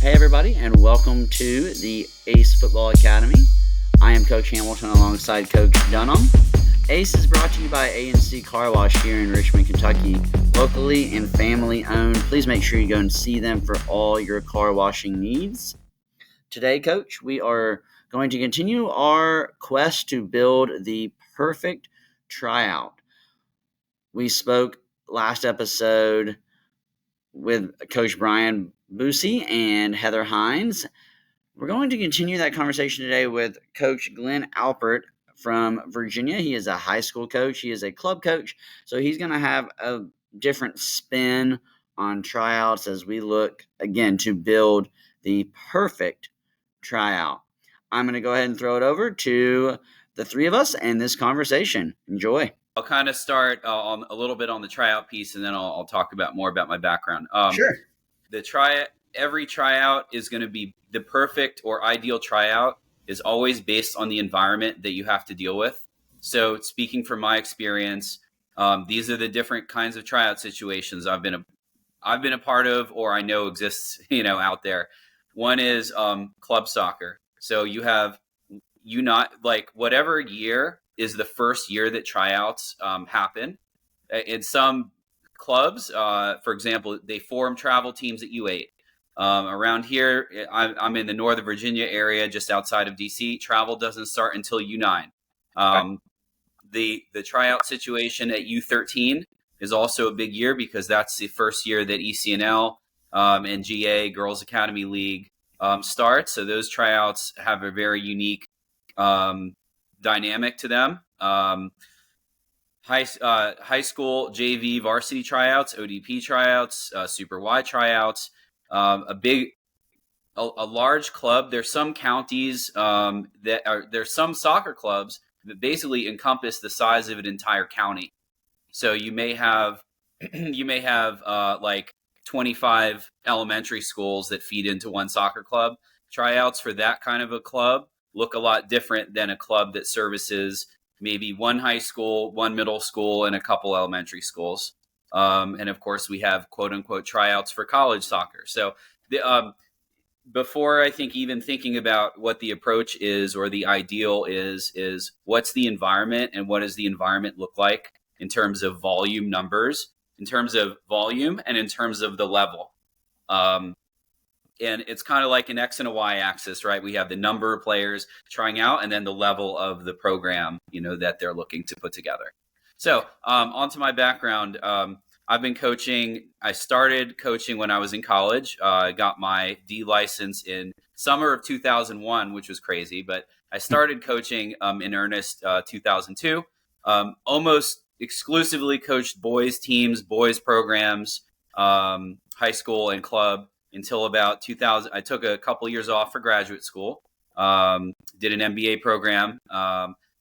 Hey everybody, and welcome to the ACE Football Academy. I am Coach Hamilton alongside Coach Dunham. ACE is brought to you by A.C.E Car Wash here in Richmond, Kentucky, locally and family owned. Please make sure you go and see them for all your car washing needs. Today, Coach, we are going to continue our quest to build the perfect tryout. We spoke last episode with Coach Brian Boosie and Heather Hines. We're going to continue that conversation today with Coach Glenn Alpert from Virginia. He is a high school coach. He is a club coach. So he's going to have a different spin on tryouts as we look, again, to build the perfect tryout. I'm going to go ahead and throw it over to the three of us and this conversation. Enjoy. I'll kind of start on a little bit on the tryout piece, and then I'll talk more about my background. Sure. Every tryout is going to be the perfect or ideal tryout is always based on the environment that you have to deal with. So speaking from my experience, these are the different kinds of tryout situations I've been a part of, or I know exists, out there. One is club soccer. So you have whatever year is the first year that tryouts happen. In some clubs, for example, they form travel teams at U8. Around here, I'm in the Northern Virginia area, just outside of DC. Travel doesn't start until U9. The tryout situation at U13 is also a big year because that's the first year that ECNL and GA, Girls Academy League, starts. So those tryouts have a very unique dynamic to them. High school JV varsity tryouts, ODP tryouts, Super Y tryouts. A large club. There's some counties there's some soccer clubs that basically encompass the size of an entire county. So you may have like 25 elementary schools that feed into one soccer club. Tryouts for that kind of a club look a lot different than a club that services maybe one high school, one middle school, and a couple elementary schools. And of course, we have quote unquote tryouts for college soccer. So before I think even thinking about what the approach is or the ideal is what's the environment and what does the environment look like in terms of volume numbers, in terms of volume, and in terms of the level. And it's kind of like an X and a Y axis, right? We have the number of players trying out and then the level of the program, that they're looking to put together. So onto my background. I've been coaching. I started coaching when I was in college. I got my D license in summer of 2001, which was crazy. But I started coaching in earnest 2002. Almost exclusively coached boys teams, boys programs, high school and club. Until about 2000, I took a couple years off for graduate school, did an MBA program.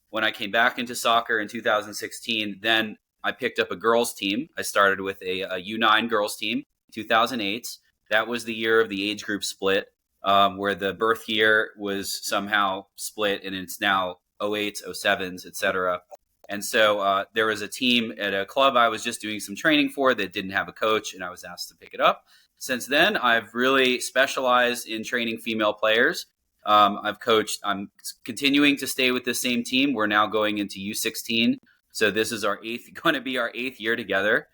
When I came back into soccer in 2016, then I picked up a girls team. I started with a U9 girls team, 2008. That was the year of the age group split, where the birth year was somehow split, and it's now 08s, 07s, et cetera. And so there was a team at a club I was just doing some training for that didn't have a coach, and I was asked to pick it up. Since then, I've really specialized in training female players. I'm continuing to stay with the same team. We're now going into U16. So this is going to be our eighth year together.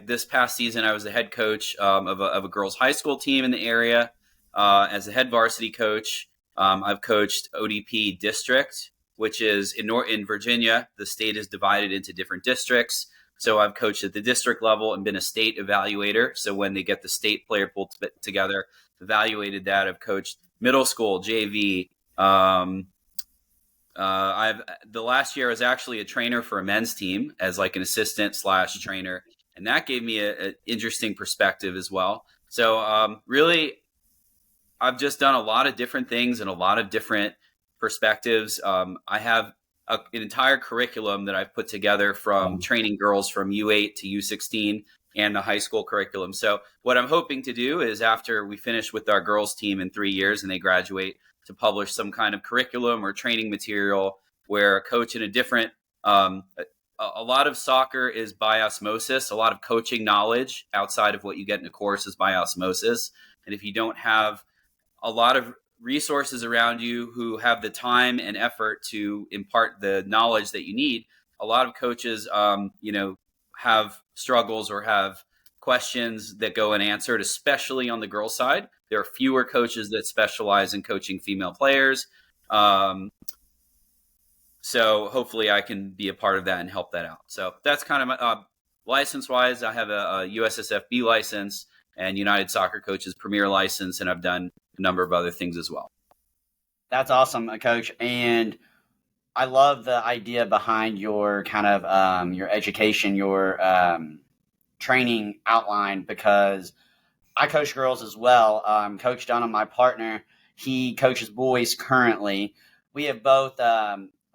This past season, I was the head coach of a girls' high school team in the area. As a head varsity coach, I've coached ODP district, which is in Virginia. The state is divided into different districts. So I've coached at the district level and been a state evaluator. So when they get the state player pool together, evaluated that. I've coached middle school, JV. The last year I was actually a trainer for a men's team as like an assistant / trainer. And that gave me an interesting perspective as well. So really, I've just done a lot of different things and a lot of different perspectives. I have an entire curriculum that I've put together from training girls from U8 to U16 and the high school curriculum. So what I'm hoping to do is after we finish with our girls team in 3 years and they graduate, to publish some kind of curriculum or training material where a coach in a different a lot of soccer is by osmosis. A lot of coaching knowledge outside of what you get in a course is by osmosis. And if you don't have a lot of resources around you who have the time and effort to impart the knowledge that you need, a lot of coaches, have struggles or have questions that go unanswered, especially on the girls' side. There are fewer coaches that specialize in coaching female players. So hopefully I can be a part of that and help that out. So that's kind of my, license-wise, I have a USSFB license and United Soccer Coaches Premier license, and I've done a number of other things as well. That's awesome, Coach. And I love the idea behind your kind of your education, your training outline, because I coach girls as well. Coach Dunham, my partner, he coaches boys currently. We have both,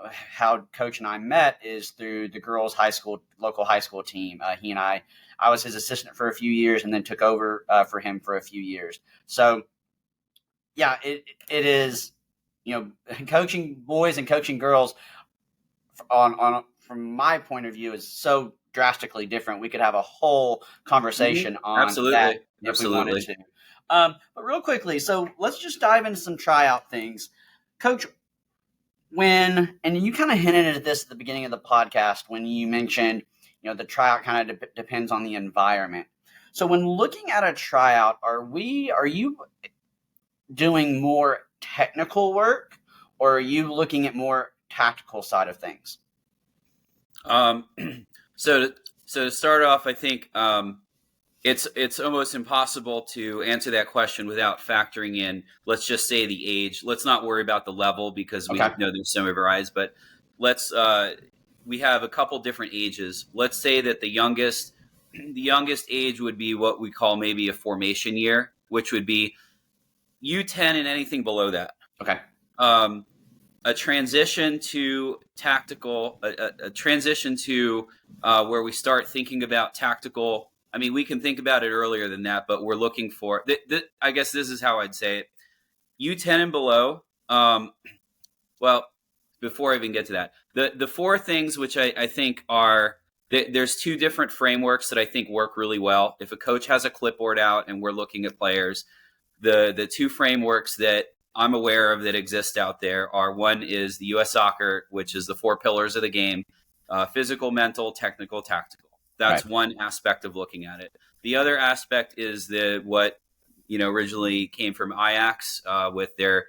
how Coach and I met is through the girls' local high school team. He and I was his assistant for a few years and then took over for him for a few years. So, yeah, it is, coaching boys and coaching girls on from my point of view is so drastically different. We could have a whole conversation on that if we wanted to. But real quickly, so let's just dive into some tryout things. Coach, and you kind of hinted at this at the beginning of the podcast when you mentioned, the tryout kind of depends on the environment. So when looking at a tryout, are you doing more technical work, or are you looking at more tactical side of things? So to start off, I think it's almost impossible to answer that question without factoring in, let's just say, the age. Let's not worry about the level because we know there's some varies, but we have a couple different ages. Let's say that the youngest age would be what we call maybe a formation year, which would be U10 and anything below that. Okay. A transition to tactical, a transition to where we start thinking about tactical. I mean, we can think about it earlier than that, but we're looking for, I guess this is how I'd say it. U10 and below, well, before I even get to that, the four things which I think are, there's two different frameworks that I think work really well. If a coach has a clipboard out and we're looking at players, the two frameworks that I'm aware of that exist out there are, one is the US Soccer, which is the four pillars of the game, physical, mental, technical, tactical. That's one aspect of looking at it. The other aspect is what originally came from Ajax with their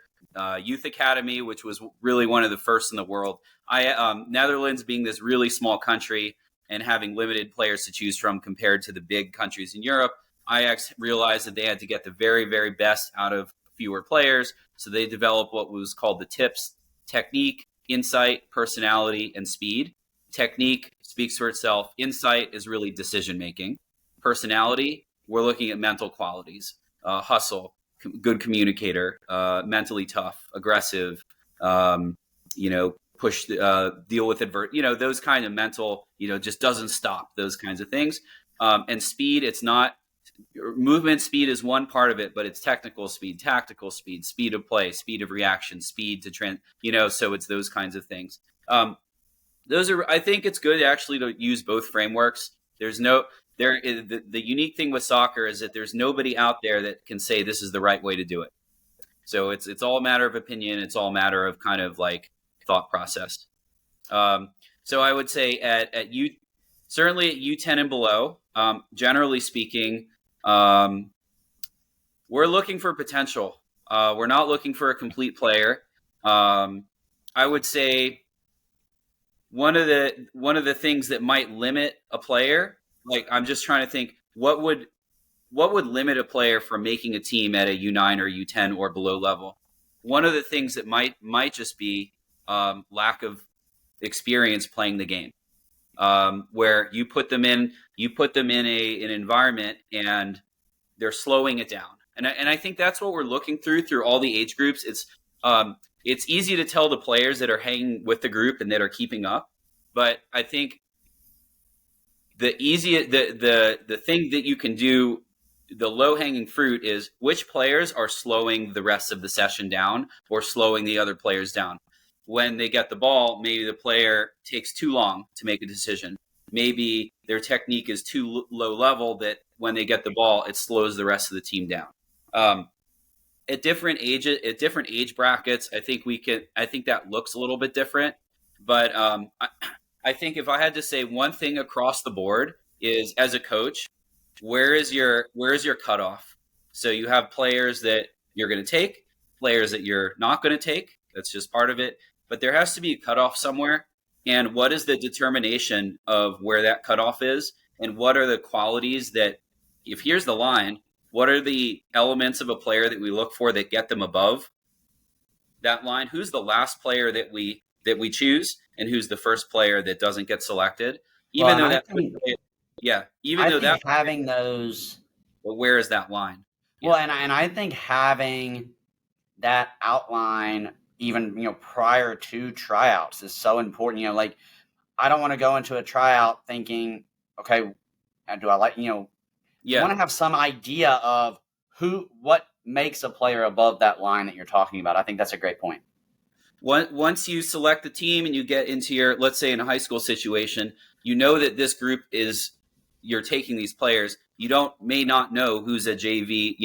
youth academy, which was really one of the first in the world. Netherlands being this really small country and having limited players to choose from compared to the big countries in Europe, Ajax realized that they had to get the very, very best out of fewer players. So they developed what was called the TIPS: technique, insight, personality, and speed. Technique speaks for itself. Insight is really decision making. Personality, we're looking at mental qualities: hustle, good communicator, mentally tough, aggressive, push, deal with those kind of mental, just doesn't stop, those kinds of things. And speed, it's not movement speed is one part of it, but it's technical speed, tactical speed, speed of play, speed of reaction, speed to so it's those kinds of things. I think it's good actually to use both frameworks. The unique thing with soccer is that there's nobody out there that can say this is the right way to do it. So it's all a matter of opinion. It's all a matter of kind of like thought process. So I would say certainly at U10 and below, generally speaking, we're looking for potential. We're not looking for a complete player. I would say one of the things that might limit a player, like I'm just trying to think, what would limit a player from making a team at a U9 or U10 or below level? One of the things that might just be lack of experience playing the game, where you put them in an environment and they're slowing it down. And I think that's what we're looking through all the age groups. It's easy to tell the players that are hanging with the group and that are keeping up, but I think the thing that you can do, the low hanging fruit, is which players are slowing the rest of the session down or slowing the other players down. when they get the ball, maybe the player takes too long to make a decision. Maybe their technique is too low level that when they get the ball, it slows the rest of the team down. At different age brackets, I think that looks a little bit different. But I think if I had to say one thing across the board is, as a coach, where is your cutoff? So you have players that you're going to take, players that you're not going to take. That's just part of it. But there has to be a cutoff somewhere. And what is the determination of where that cutoff is? And what are the qualities that, if here's the line, what are the elements of a player that we look for that get them above that line? Who's the last player that we choose, and who's the first player that doesn't get selected? Even though that, even though that, having those. but where is that line? Well, and I think having that outline, even prior to tryouts, is so important. Like, I don't want to go into a tryout thinking, okay, do I like You want to have some idea of what makes a player above that line that you're talking about. I think that's a great point. Once you select the team and you get into your, let's say in a high school situation, you know that this group is, you're taking these players. You may not know who's a JV,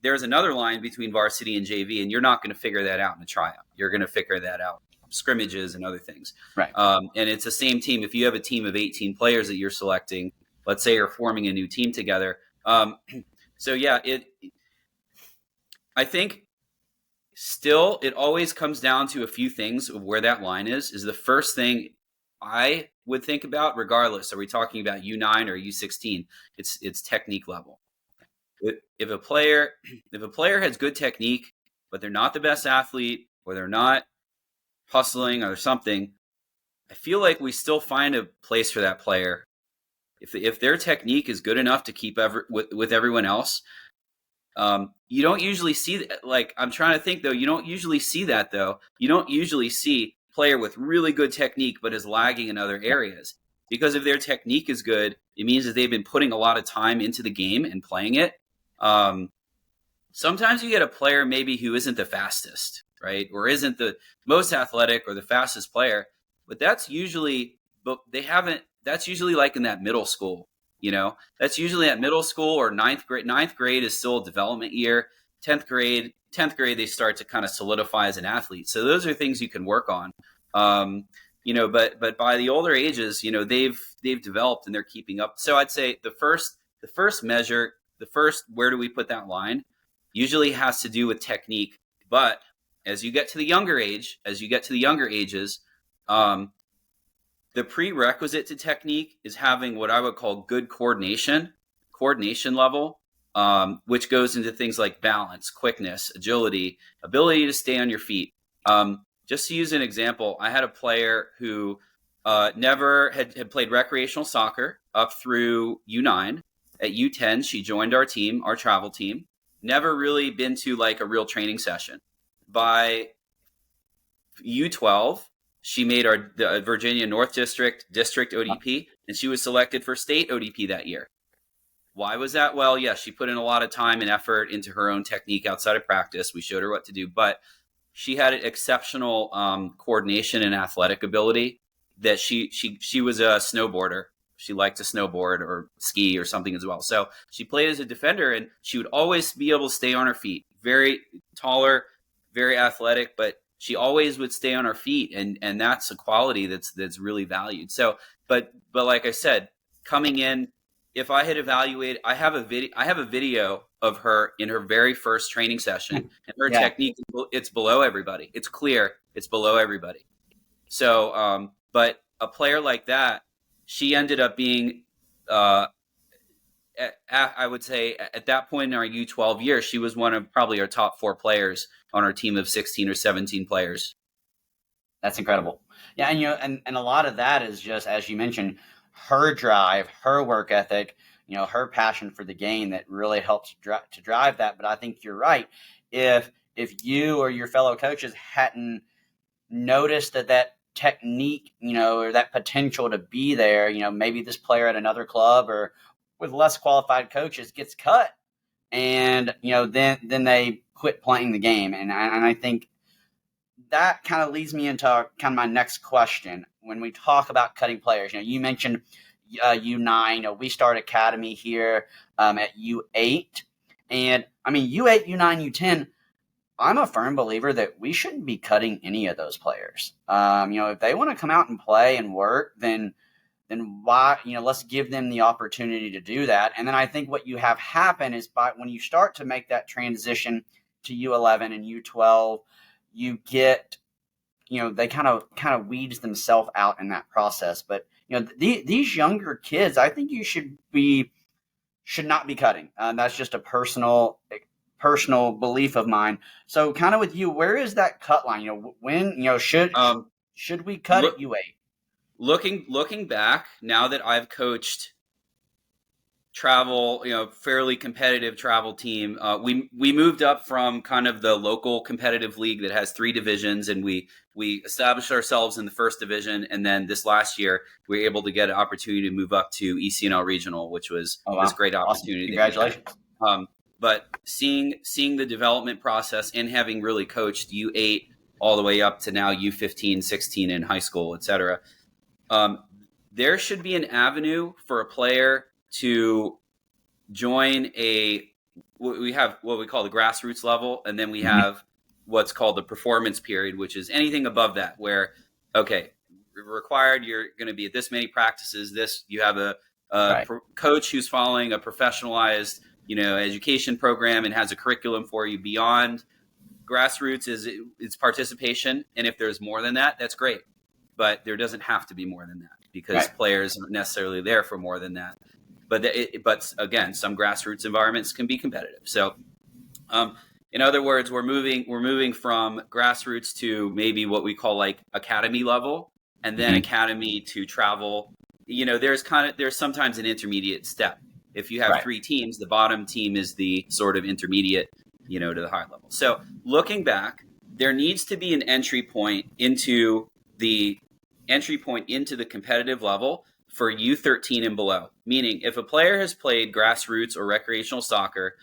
there's another line between varsity and JV, and you're not going to figure that out in a tryout. You're going to figure that out scrimmages and other things. Right. And it's the same team. If you have a team of 18 players that you're selecting, let's say you're forming a new team together. So yeah, I think still it always comes down to a few things of where that line is the first thing I would think about, regardless. Are we talking about U9 or U16? It's technique level. If a player has good technique, but they're not the best athlete, or they're not hustling or something, I feel like we still find a place for that player. If their technique is good enough to keep with everyone else, you don't usually see that. Like, I'm trying to think though, you don't usually see that though. You don't usually see player with really good technique but is lagging in other areas, because if their technique is good, it means that they've been putting a lot of time into the game and playing it. Sometimes you get a player maybe who isn't the fastest, right, or isn't the most athletic or the fastest player, but that's usually like in that middle school. That's usually at middle school or ninth grade. Ninth grade is still a development year. 10th grade, they start to kind of solidify as an athlete. So those are things you can work on. But by the older ages, they've developed and they're keeping up. So I'd say the first measure, where do we put that line, usually has to do with technique. But as you get to the younger ages, the prerequisite to technique is having what I would call good coordination level, which goes into things like balance, quickness, agility, ability to stay on your feet. Just to use an example, I had a player who never had played recreational soccer up through U9. At U10, she joined our team, our travel team, never really been to like a real training session. By U12, she made the Virginia North District ODP, and she was selected for state ODP that year. Why was that? Well, yeah, she put in a lot of time and effort into her own technique outside of practice. We showed her what to do, but she had an exceptional coordination and athletic ability. That she was a snowboarder. She liked to snowboard or ski or something as well. So she played as a defender, and she would always be able to stay on her feet. Very taller, very athletic, but she always would stay on her feet, and that's a quality that's really valued. So, but like I said, coming in, if I had evaluated, I have a video of her in her very first training session, and her technique, it's below everybody. It's clear, it's below everybody. So, but a player like that, she ended up being, I would say at that point in our U12 year, she was one of probably our top 4 players on our team of 16 or 17 players. That's incredible. Yeah, and a lot of that is just, as you mentioned, her drive, her work ethic, her passion for the game that really helps to drive that. But I think you're right. If you or your fellow coaches hadn't noticed that technique, or that potential to be there, maybe this player at another club or with less qualified coaches gets cut, and then they quit playing the game. And I think that kind of leads me into kind of my next question. When we talk about cutting players, you mentioned U9. We start academy here at U8, and I mean U8, U9, U10. I'm a firm believer that we shouldn't be cutting any of those players. If they want to come out and play and work, then why, let's give them the opportunity to do that. And then I think what you have happen is when you start to make that transition to U11 and U12, you get, they kind of weeds themselves out in that process. But, these younger kids, I think you should not be cutting. That's just a personal belief of mine. So kind of with you, where is that cut line? When, should we cut at U8? Looking back, now that I've coached travel, fairly competitive travel team, we moved up from kind of the local competitive league that has 3 divisions, and we established ourselves in the first division, and then this last year we were able to get an opportunity to move up to ECNL regional, which was this great opportunity. Awesome. Congratulations. But seeing the development process and having really coached U8 all the way up to now U15, 16 in high school, etc. There should be an avenue for a player to join we have what we call the grassroots level, and then we have what's called the performance period, which is anything above that, where, okay, required, you're going to be at this many practices, you have a coach who's following a professionalized, education program and has a curriculum for you. Beyond grassroots it's participation. And if there's more than that, that's great. But there doesn't have to be more than that, because players aren't necessarily there for more than that. But again, some grassroots environments can be competitive. So, in other words, we're moving from grassroots to maybe what we call like academy level, and then academy to travel. There's sometimes an intermediate step. If you have 3 teams, the bottom team is the sort of intermediate, to the high level. So looking back, there needs to be an entry point into the competitive level for U13 and below. Meaning, if a player has played grassroots or recreational soccer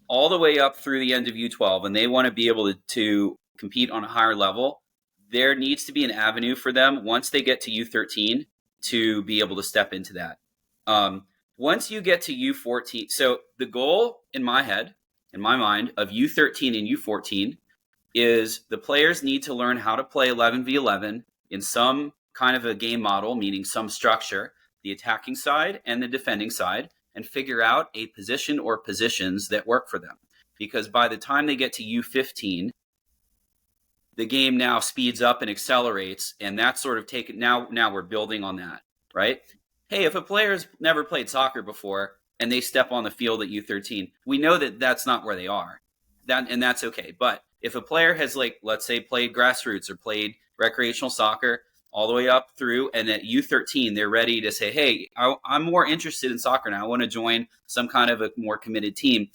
all the way up through the end of U12 and they want to be able to compete on a higher level, there needs to be an avenue for them once they get to U13 to be able to step into that. Once you get to U14, so the goal in my mind of U13 and U14 is the players need to learn how to play 11v11 in some kind of a game model, meaning some structure, the attacking side and the defending side, and figure out a position or positions that work for them. Because by the time they get to U15, the game now speeds up and accelerates, and that's sort of now we're building on that, right? Hey, if a player's never played soccer before and they step on the field at U13, we know that that's not where they are. And that's okay. But if a player has, let's say, played grassroots or played recreational soccer all the way up through, and at U13, they're ready to say, hey, I'm more interested in soccer now. I want to join some kind of a more committed team.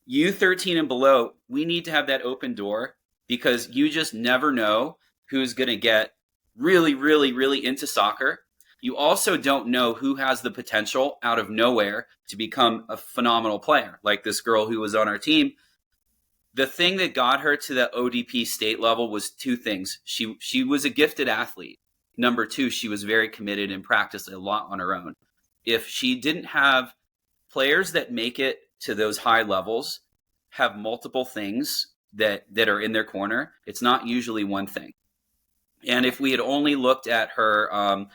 U13 and below, we need to have that open door, because you just never know who's going to get really, really, really into soccer. You also don't know who has the potential out of nowhere to become a phenomenal player. Like this girl who was on our team. The thing that got her to the ODP state level was 2 things. She was a gifted athlete. Number 2, she was very committed and practiced a lot on her own. If she didn't have players that make it to those high levels, have multiple things that are in their corner, it's not usually one thing. And if we had only looked at her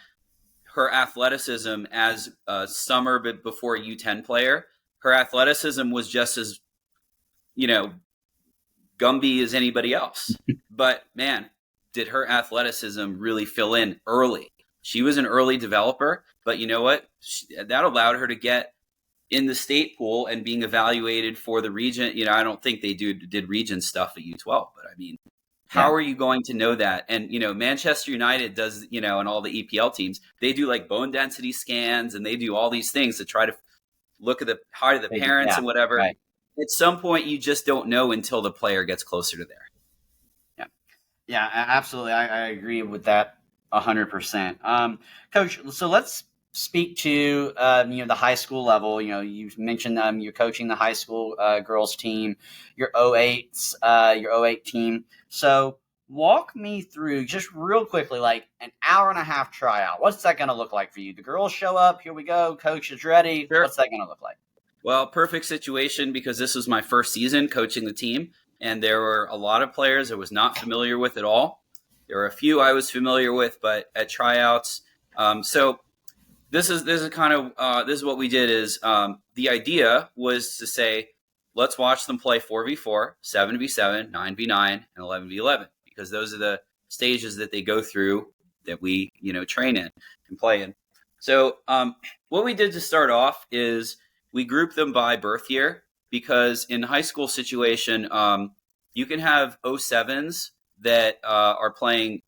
athleticism as a summer before U10 player, her athleticism was just as, Gumby as anybody else. But man, did her athleticism really fill in early. She was an early developer, but you know what? That allowed her to get in the state pool and being evaluated for the region. I don't think they did region stuff at U12, but I mean, how are you going to know that? And, Manchester United does, and all the EPL teams, they do like bone density scans, and they do all these things to try to look at the height of the parents and whatever. Right. At some point, you just don't know until the player gets closer to there. Yeah, absolutely. I agree with that 100%. Coach, so let's speak to the high school level. You mentioned you're coaching the high school girls team, your your 08 team. So walk me through just real quickly, like an hour and a half tryout. What's that going to look like for you? The girls show up. Here we go. Coach is ready. Sure. What's that going to look like? Well, perfect situation because this was my first season coaching the team, and there were a lot of players I was not familiar with at all. There were a few I was familiar with, but at tryouts, so this is what we did is the idea was to say, let's watch them play 4v4, 7v7, 9v9, and 11v11 because those are the stages that they go through that we train in and play in. So what we did to start off is we grouped them by birth year because in high school situation you can have 07s that are playing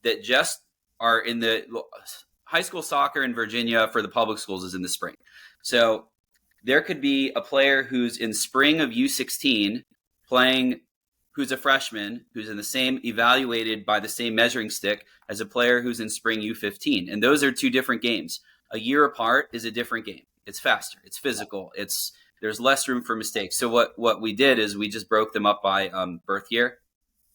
that just are in the high school soccer in Virginia for the public schools is in the spring. So there could be a player who's in spring of U16 playing, who's a freshman, who's in the same, evaluated by the same measuring stick as a player who's in spring U15. And those are two different games. A year apart is a different game. It's faster. It's physical. There's less room for mistakes. So what we did is we just broke them up by birth year.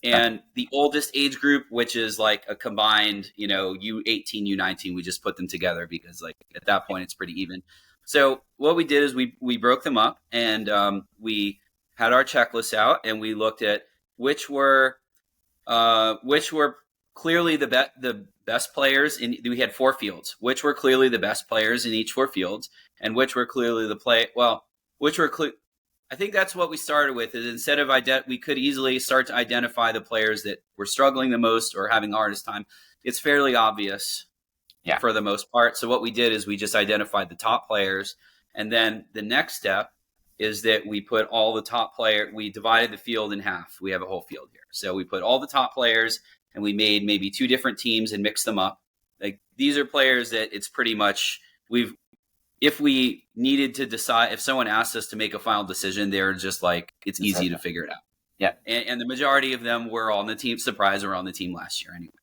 And the oldest age group, which is like a combined, U18, U19, we just put them together because like at that point it's pretty even. So what we did is we broke them up and we had our checklists out and we looked at which were clearly the best players in. We had 4 fields, which were clearly the best players in each 4 fields, and which were clearly I think that's what we started with. Is instead of we could easily start to identify the players that were struggling the most or having the hardest time. It's fairly obvious, for the most part. So what we did is we just identified the top players, and then the next step is that we put all the top players. We divided the field in half. We have a whole field here, so we put all the top players, and we made maybe 2 different teams and mixed them up. Like these are players that it's pretty much if we needed to decide, if someone asked us to make a final decision, they're just like, it's easy to figure it out. Yeah. And the majority of them were on the team. Surprise, were on the team last year anyway.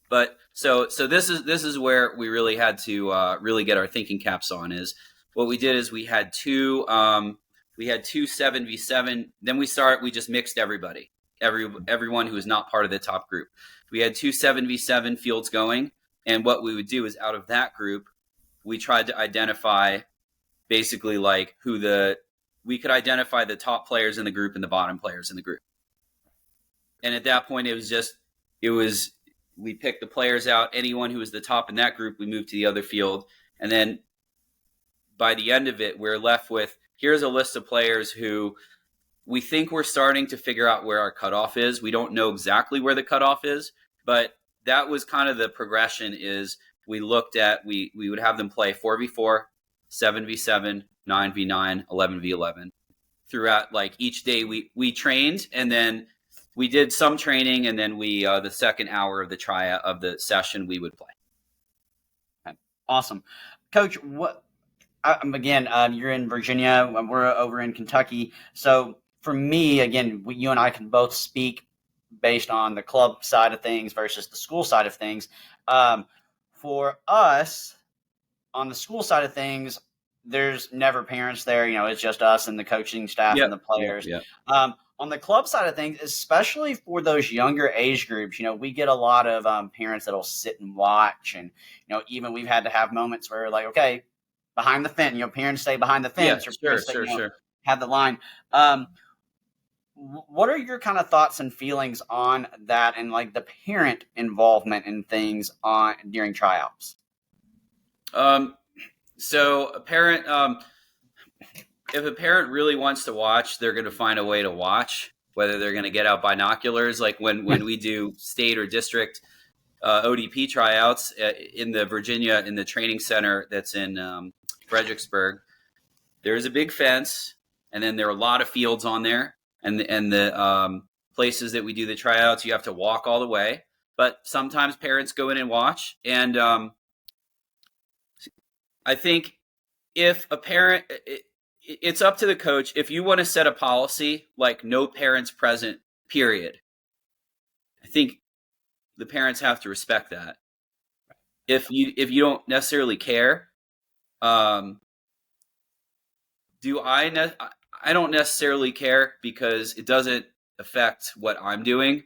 But so this is where we really had to really get our thinking caps on. Is what we did is we had two 7v7. Then we just mixed everyone who was not part of the top group. We had 2 7v7 fields going. And what we would do is out of that group, we tried to identify basically like we could identify the top players in the group and the bottom players in the group. And at that point, we picked the players out. Anyone who was the top in that group, we moved to the other field. And then by the end of it, we're left with, here's a list of players who we think we're starting to figure out where our cutoff is. We don't know exactly where the cutoff is, but that was kind of the progression. Is we looked at, we would have them play 4v4, 7v7, 9v9, 11v11 throughout. Like each day we trained, and then we did some training, and then the second hour of the tryout of the session we would play. Awesome. Coach, again, you're in Virginia, we're over in Kentucky. So for me, again, you and I can both speak based on the club side of things versus the school side of things. For us, on the school side of things, there's never parents there. It's just us and the coaching staff and the players. Yep. On the club side of things, especially for those younger age groups, we get a lot of parents that'll sit and watch. And, even we've had to have moments where like, okay, behind the fence, parents stay behind the fence. Yeah, sure. Have the line. What are your kind of thoughts and feelings on that and like the parent involvement in things during tryouts? So a parent, if a parent really wants to watch, they're going to find a way to watch, whether they're going to get out binoculars. Like when we do state or district ODP tryouts in Virginia, in the training center that's in Fredericksburg, there's a big fence, and then there are a lot of fields on there. And the places that we do the tryouts, you have to walk all the way. But sometimes parents go in and watch. And I think if a parent, it's up to the coach. If you want to set a policy like no parents present, period, I think the parents have to respect that. if you don't necessarily care, um, do I don't necessarily care because it doesn't affect what I'm doing.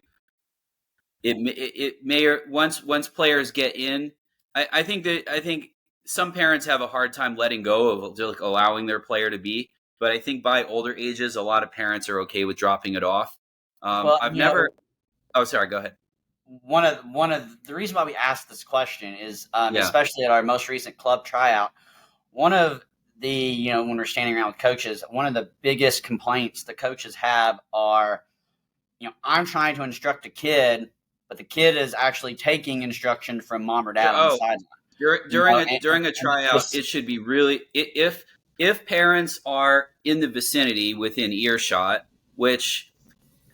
It may, once players get in, I think some parents have a hard time letting go of like allowing their player to be, but I think by older ages, a lot of parents are okay with dropping it off. Well, I've never. Oh, sorry. Go ahead. one of the reason why we asked this question is, Yeah. especially at our most recent club tryout, one of the when we're standing around with coaches, one of the biggest complaints the coaches have are, I'm trying to instruct a kid, but the kid is actually taking instruction from mom or dad on the Oh, sideline. during a And tryout, it should be really if parents are in the vicinity within earshot, which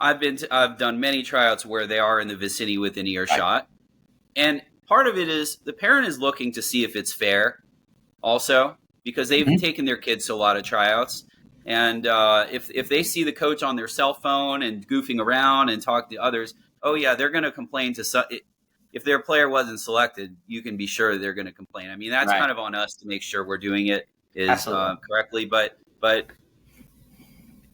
I've done many tryouts where they are in the vicinity within right. earshot, and part of it is the parent is looking to see if it's fair, also because they've Mhm. taken their kids to a lot of tryouts, and if they see the coach on their cell phone and goofing around and talking to others, oh yeah, they're going to complain to some. If their player wasn't selected, you can be sure they're going to complain. I mean, that's Right. kind of on us to make sure we're doing it is Absolutely. correctly, but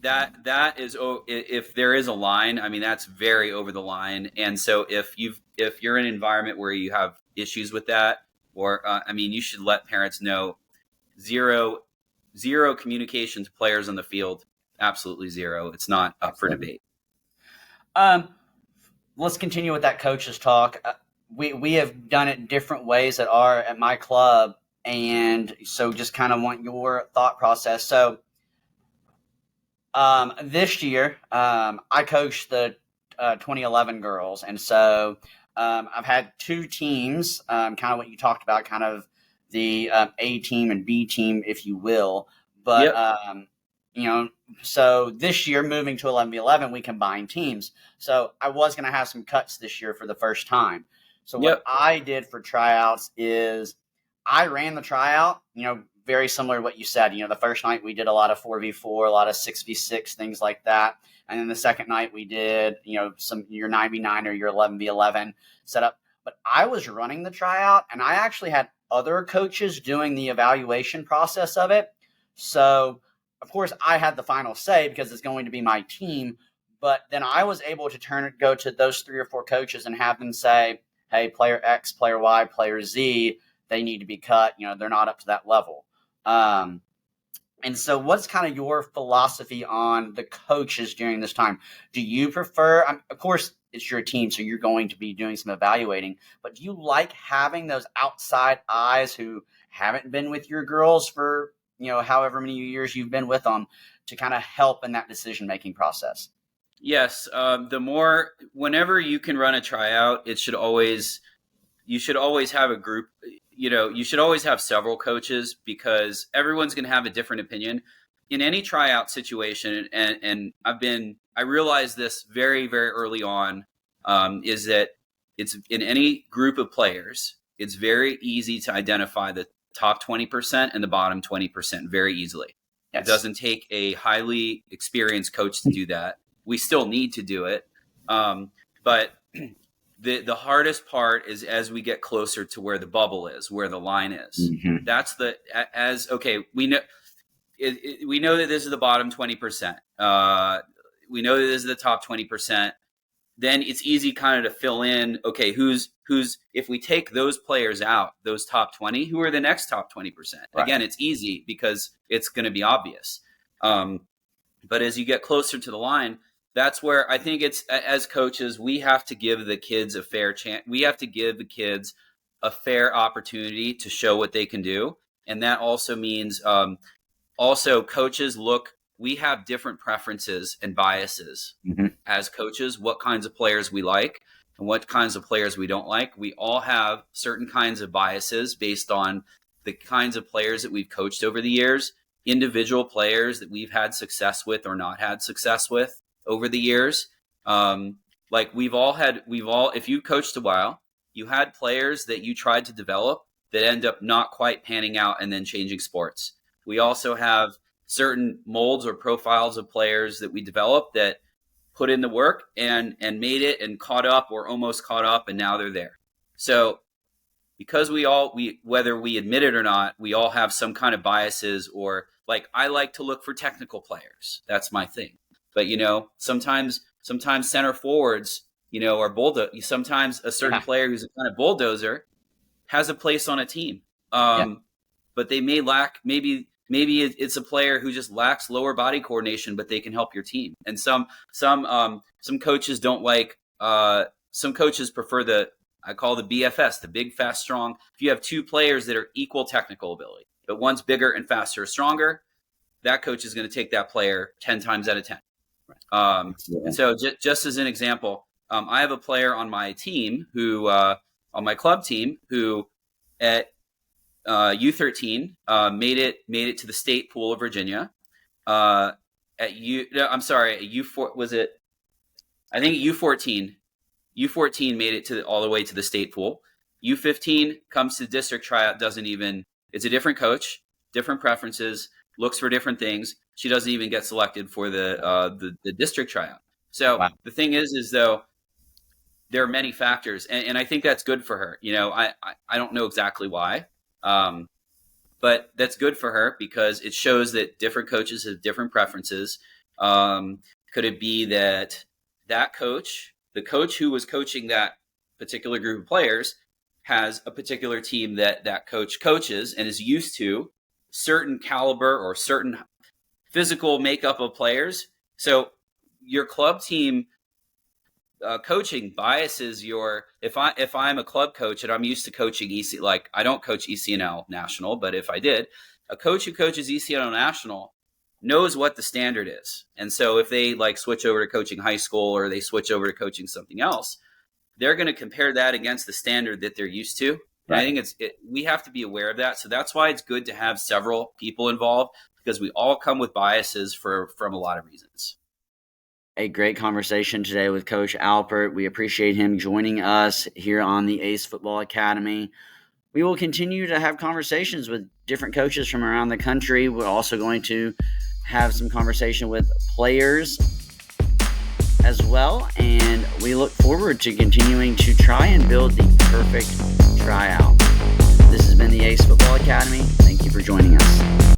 that is, if there is a line, I mean that's very over the line. And so if you're in an environment where you have issues with that, or I mean, you should let parents know. Zero communication to players on the field. Absolutely zero. It's not up for Absolutely. debate. Um, let's continue with that coaches talk. We have done it different ways at my club, and so just kind of want your thought process. So this year, I coached the 2011 girls, and so I've had two teams, kind of what you talked about, kind of the A team and B team, if you will. But Yep. you know, so this year, moving to 11v11, we combined teams. So I was going to have some cuts this year for the first time. So what Yep. I did for tryouts is I ran the tryout, very similar to what you said. The first night we did a lot of 4v4, a lot of 6v6, things like that. And then the second night we did, some your 9v9 or your 11v11 setup. But I was running the tryout, and I actually had other coaches doing the evaluation process of it. So, of course, I had the final say because it's going to be my team. But then I was able to go to those three or four coaches and have them say, hey, player X, player Y, player Z, they need to be cut. They're not up to that level. Um, and so, what's kind of your philosophy on the coaches during this time? Do you prefer, of course, it's your team, so you're going to be doing some evaluating, but do you like having those outside eyes who haven't been with your girls for, however many years you've been with them to kind of help in that decision making process? Yes. Whenever you can run a tryout, you should always have a group. You should always have several coaches because everyone's going to have a different opinion in any tryout situation. And I realized this very, very early on, is that it's in any group of players, it's very easy to identify the top 20% and the bottom 20% very easily. It Yes. doesn't take a highly experienced coach to do that. We still need to do it. But the hardest part is as we get closer to where the bubble is, where the line is. Mm-hmm. That's okay. We know that this is the bottom 20%. We know that this is the top 20%. Then it's easy kind of to fill in. Okay, who's if we take those players out, those top 20, who are the next top 20%? Right. Again, it's easy because it's going to be obvious. But as you get closer to the line, that's where I think it's, as coaches, we have to give the kids a fair chance. We have to give the kids a fair opportunity to show what they can do. And that also means, also coaches we have different preferences and biases Mm-hmm. as coaches, what kinds of players we like and what kinds of players we don't like. We all have certain kinds of biases based on the kinds of players that we've coached over the years, individual players that we've had success with or not had success with over the years. Like if you coached a while, you had players that you tried to develop that end up not quite panning out and then changing sports. We also have certain molds or profiles of players that we develop that put in the work and made it and caught up or almost caught up, and now they're there. So because whether we admit it or not, we all have some kind of biases, or like, I like to look for technical players. That's my thing. But, sometimes center forwards, are bulldozer. Sometimes a certain player who's a kind of bulldozer has a place on a team. But they may lack, maybe it's a player who just lacks lower body coordination, but they can help your team. And some coaches don't like, some coaches prefer I call the BFS, the big, fast, strong. If you have two players that are equal technical ability, but one's bigger and faster or stronger, that coach is going to take that player 10 times out of 10. And so just as an example, I have a player on my team on my club team, who at U13 made it to the state pool of Virginia. At U4, was it? I think U14 made it all the way to the state pool. U15 comes to district tryout, it's a different coach, different preferences, looks for different things. She doesn't even get selected for the district tryout. So The thing is though, there are many factors, and I think that's good for her. I don't know exactly why, but that's good for her because it shows that different coaches have different preferences. Could it be that coach, the coach who was coaching that particular group of players, has a particular team that coach coaches and is used to certain caliber or certain physical makeup of players? So your club team coaching biases if I'm a club coach and I'm used to coaching EC, like I don't coach ECNL national, but if I did, a coach who coaches ECNL national knows what the standard is. And so if they switch over to coaching high school, or they switch over to coaching something else, they're going to compare that against the standard that they're used to. Right. And I think we have to be aware of that. So that's why it's good to have several people involved, because we all come with biases from a lot of reasons. A great conversation today with Coach Alpert. We appreciate him joining us here on the ACE Football Academy. We will continue to have conversations with different coaches from around the country. We're also going to have some conversation with players as well, and we look forward to continuing to try and build the perfect tryout. This has been the ACE Football Academy. Thank you for joining us.